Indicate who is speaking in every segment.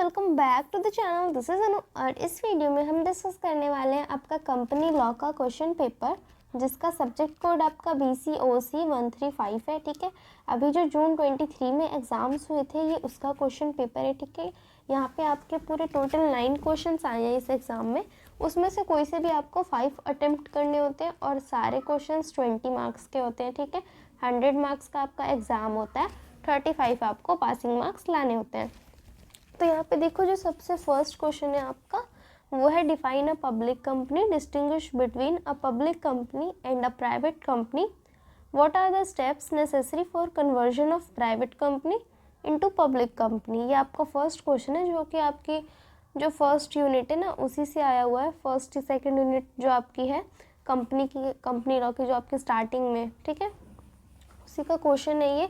Speaker 1: Welcome back to the channel. This is Anu और इस video में हम डिस्कस करने वाले हैं आपका कंपनी लॉ का क्वेश्चन पेपर, जिसका सब्जेक्ट कोड आपका BCOC 135 है। ठीक है, अभी जो जून 23 में एग्ज़ाम्स हुए थे ये उसका क्वेश्चन पेपर है। ठीक है, यहाँ पे आपके पूरे टोटल 9 क्वेश्चंस आए हैं इस एग्ज़ाम में। उसमें से कोई से भी आपको 5 अटेम्प्ट करने होते हैं और सारे क्वेश्चंस 20 मार्क्स के होते हैं। ठीक है, 100 मार्क्स का आपका एग्ज़ाम होता है, 35 आपको पासिंग मार्क्स लाने होते हैं। तो यहाँ पे देखो, जो सबसे फर्स्ट क्वेश्चन है आपका वो है define a public company, distinguish between a public company and a private company, what are the steps necessary for conversion of private company into public company. ये आपका फर्स्ट क्वेश्चन है, जो कि आपकी जो फर्स्ट यूनिट है ना उसी से आया हुआ है। फर्स्ट सेकेंड यूनिट जो आपकी है कंपनी लॉ की जो आपकी स्टार्टिंग में, ठीक है, उसी का क्वेश्चन है ये।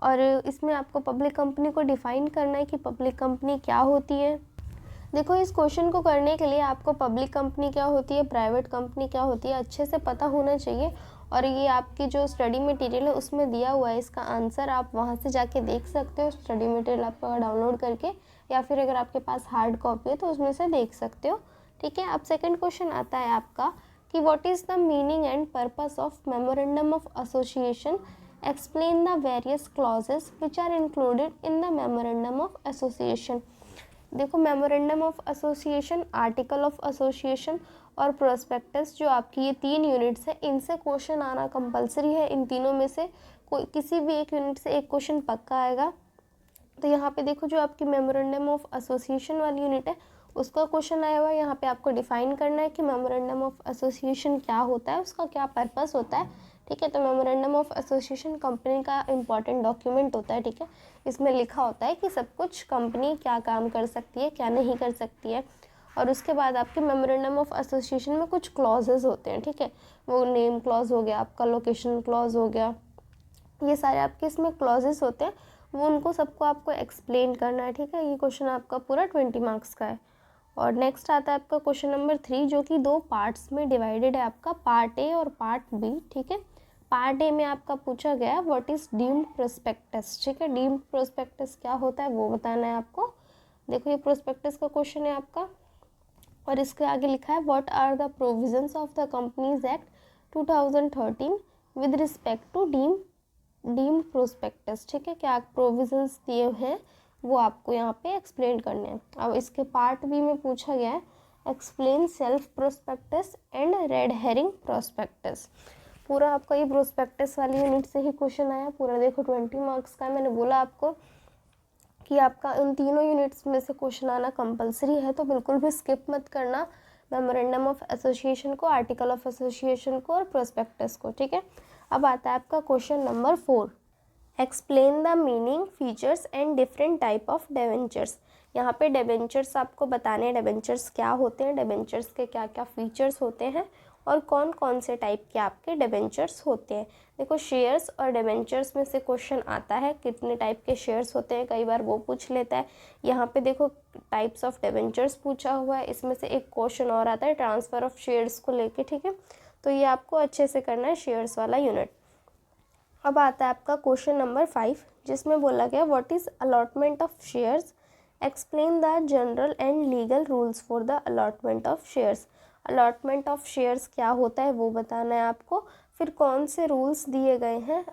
Speaker 1: और इसमें आपको पब्लिक कंपनी को डिफ़ाइन करना है कि पब्लिक कंपनी क्या होती है। देखो, इस क्वेश्चन को करने के लिए आपको पब्लिक कंपनी क्या होती है, प्राइवेट कंपनी क्या होती है, अच्छे से पता होना चाहिए। और ये आपकी जो स्टडी मटेरियल है उसमें दिया हुआ है इसका आंसर, आप वहाँ से जाके देख सकते हो स्टडी मटेरियल आपका डाउनलोड करके, या फिर अगर आपके पास हार्ड कॉपी है तो उसमें से देख सकते हो। ठीक है, अब सेकेंड क्वेश्चन आता है आपका कि what is the meaning and purpose of memorandum of association, explain the various clauses which are included in the memorandum of association। देखो, memorandum of association, article of association और प्रोस्पेक्टस, जो आपकी ये 3 units है, इनसे क्वेश्चन आना compulsory है। इन तीनों में से कोई किसी भी एक यूनिट से एक क्वेश्चन पक्का आएगा। तो यहाँ पे देखो, जो आपकी मेमोरेंडम ऑफ एसोसिएशन वाली यूनिट है उसका क्वेश्चन आया हुआ है। यहाँ पे आपको डिफाइन करना है कि मेमोरेंडम ऑफ एसोसिएशन क्या होता है, उसका क्या पर्पस होता है। ठीक है, तो मेमोरेंडम ऑफ एसोसिएशन कंपनी का इंपॉर्टेंट डॉक्यूमेंट होता है। ठीक है, इसमें लिखा होता है कि सब कुछ कंपनी क्या काम कर सकती है, क्या नहीं कर सकती है। और उसके बाद आपके मेमोरेंडम ऑफ एसोसिएशन में कुछ क्लॉजेज होते हैं। ठीक है, वो नेम क्लॉज हो गया आपका, लोकेशन क्लॉज हो गया, ये सारे आपके इसमें क्लॉजेस होते हैं। वो उनको सबको आपको एक्सप्लेन करना है। ठीक है, ये क्वेश्चन आपका पूरा 20 मार्क्स का है। और नेक्स्ट आता है आपका क्वेश्चन नंबर 3, जो कि 2 पार्ट्स में डिवाइडेड है, आपका पार्ट ए और पार्ट बी। ठीक है, पार्ट ए में आपका पूछा गया है व्हाट इज़ डीम्ड प्रोस्पेक्टस। ठीक है, डीम्ड प्रोस्पेक्टस क्या होता है वो बताना है आपको। देखो, ये प्रोस्पेक्टस का क्वेश्चन है आपका, और इसके आगे लिखा है what are the provisions of the companies act 2013 with respect to deemed prospectus. ठीक है, क्या प्रोविजंस दिए हैं वो आपको यहाँ पे एक्सप्लेन करने हैं। अब इसके पार्ट बी में पूछा गया है explain self prospectus and red herring prospectus. पूरा आपका ये प्रोस्पेक्टस वाली यूनिट से ही क्वेश्चन आया पूरा। देखो, 20 मार्क्स का। मैंने बोला आपको कि आपका इन तीनों यूनिट्स में से क्वेश्चन आना कंपलसरी है, तो बिल्कुल भी स्किप मत करना मेमोरेंडम ऑफ एसोसिएशन को, आर्टिकल ऑफ एसोसिएशन को और प्रोस्पेक्टस को। ठीक है, अब आता है आपका question number 4, explain the meaning, features and different type of debentures. यहाँ पे डिबेंचर्स आपको बताने हैं, डिबेंचर्स क्या होते हैं, डिबेंचर्स के क्या क्या फीचर्स होते हैं और कौन कौन से टाइप के आपके डिबेंचर्स होते हैं। देखो, शेयर्स और डिबेंचर्स में से क्वेश्चन आता है, कितने टाइप के शेयर्स होते हैं, कई बार वो पूछ लेता है। यहाँ पे देखो टाइप्स ऑफ डिबेंचर्स पूछा हुआ है, इसमें से एक क्वेश्चन और आता है ट्रांसफ़र ऑफ शेयर्स को लेके। ठीक है, तो ये आपको अच्छे से करना है शेयर्स वाला यूनिट। अब आता है आपका क्वेश्चन नंबर 5, जिसमें बोला गया what is allotment of shares, explain the general and legal rules for the allotment of shares. Allotment of shares क्या होता है वो बताना है आपको, फिर कौन से रूल्स दिए गए हैं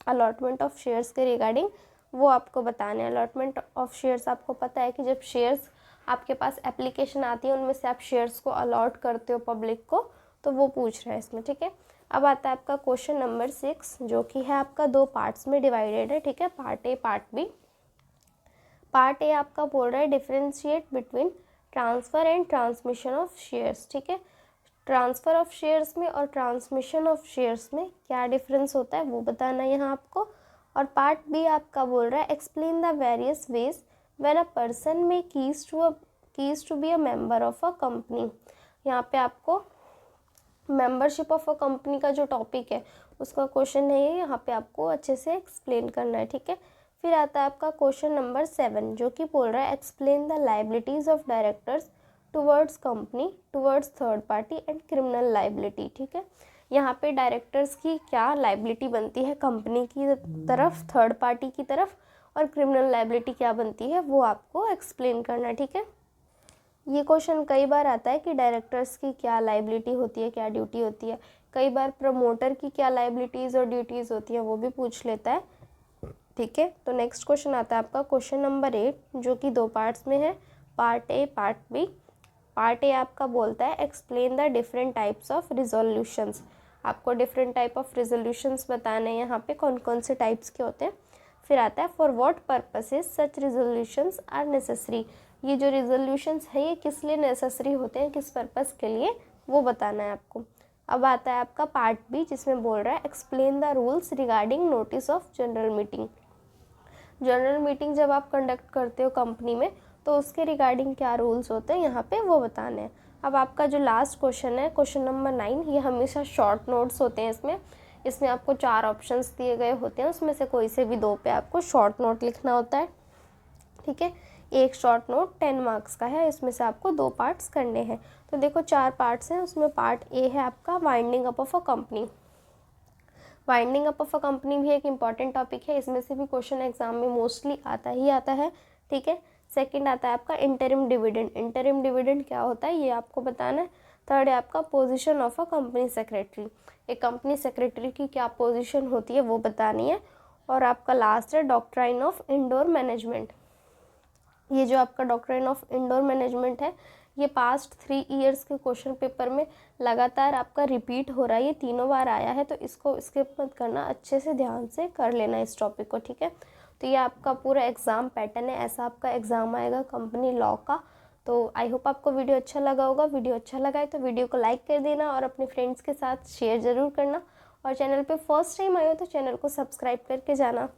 Speaker 1: अलॉटमेंट ऑफ शेयर्स के रिगार्डिंग वो आपको बताने हैं। अलॉटमेंट ऑफ शेयर्स आपको पता है कि जब शेयर्स आपके पास एप्लीकेशन आती है उनमें से आप शेयर्स को अलॉट करते हो पब्लिक को, तो वो पूछ रहा है इसमें। ठीक है, अब आता है आपका क्वेश्चन नंबर 6, जो कि है आपका 2 पार्ट्स में डिवाइडेड है। ठीक है, part A part B. Part A आपका बोल रहा है differentiate between transfer and transmission of shares. ठीक है, ट्रांसफ़र ऑफ शेयर्स में और ट्रांसमिशन ऑफ शेयर्स में क्या डिफरेंस होता है वो बताना है यहाँ आपको। और पार्ट बी आपका बोल रहा है explain the various ways when a person may cease to be a member of a company. यहाँ पे आपको मेंबरशिप ऑफ अ कंपनी का जो टॉपिक है उसका क्वेश्चन है ये, यहाँ पे आपको अच्छे से एक्सप्लेन करना है। ठीक है, फिर आता है आपका क्वेश्चन नंबर 7, जो कि बोल रहा है explain the liabilities of directors towards company, towards third party and criminal liability. ठीक है, यहाँ पे डायरेक्टर्स की क्या लाइबिलिटी बनती है कंपनी की तरफ, थर्ड पार्टी की तरफ, और क्रिमिनल लायबिलिटी क्या बनती है वो आपको एक्सप्लेन करना, ठीक है। ये क्वेश्चन कई बार आता है कि डायरेक्टर्स की क्या लायबिलिटी होती है, क्या ड्यूटी होती है। कई बार प्रमोटर की क्या लायबिलिटीज़ और ड्यूटीज़ होती हैं वो भी पूछ लेता है, ठीक है। तो नेक्स्ट क्वेश्चन आता है आपका क्वेश्चन नंबर 8, जो कि 2 पार्ट्स में है, part A part B. Part A आपका बोलता है explain the different types of resolutions. आपको डिफरेंट टाइप ऑफ रिजोल्यूशंस बताने हैं, यहाँ पे कौन कौन से टाइप्स के होते हैं। फिर आता है for what purposes such resolutions are necessary. ये जो रिजोल्यूशंस है ये किस लिए नेसेसरी होते हैं, किस पर्पस के लिए, वो बताना है आपको। अब आता है आपका पार्ट बी, जिसमें बोल रहा है explain the rules regarding notice of general meeting. General meeting जब आप कंडक्ट करते हो कंपनी में तो उसके रिगार्डिंग क्या रूल्स होते हैं यहाँ पे वो बताने हैं। अब आपका जो लास्ट क्वेश्चन है क्वेश्चन नंबर 9, ये हमेशा शॉर्ट नोट्स होते हैं। इसमें आपको 4 ऑप्शंस दिए गए होते हैं, उसमें से कोई से भी 2 पे आपको शॉर्ट नोट लिखना होता है, ठीक है। एक शॉर्ट नोट 10 मार्क्स का है, इसमें से आपको 2 पार्ट्स करने हैं। तो देखो 4 पार्ट्स हैं, उसमें पार्ट ए है आपका winding up of a company. Winding up of a company भी एक इम्पॉर्टेंट टॉपिक है, इसमें से भी क्वेश्चन एग्जाम में मोस्टली आता ही आता है, ठीक है। सेकंड आता है आपका इंटरिम डिविडेंड। इंटरिम डिविडेंड क्या होता है ये आपको बताना है। थर्ड है आपका position of a company secretary. एक कंपनी सेक्रेटरी की क्या पोजीशन होती है वो बतानी है। और आपका लास्ट है डॉक्ट्राइन ऑफ इंडोर मैनेजमेंट। ये जो आपका डॉक्ट्राइन ऑफ इंडोर मैनेजमेंट है ये पास्ट 3 ईयर्स के क्वेश्चन पेपर में लगातार आपका रिपीट हो रहा है, ये 3 बार आया है, तो इसको स्किप मत करना, अच्छे से ध्यान से कर लेना इस टॉपिक को, ठीक है। तो ये आपका पूरा एग्ज़ाम पैटर्न है, ऐसा आपका एग्ज़ाम आएगा कंपनी लॉ का। तो आई होप आपको वीडियो अच्छा लगा होगा। वीडियो अच्छा लगा है तो वीडियो को लाइक कर देना और अपने फ्रेंड्स के साथ शेयर ज़रूर करना। और चैनल पे फर्स्ट टाइम आए हो तो चैनल को सब्सक्राइब करके जाना।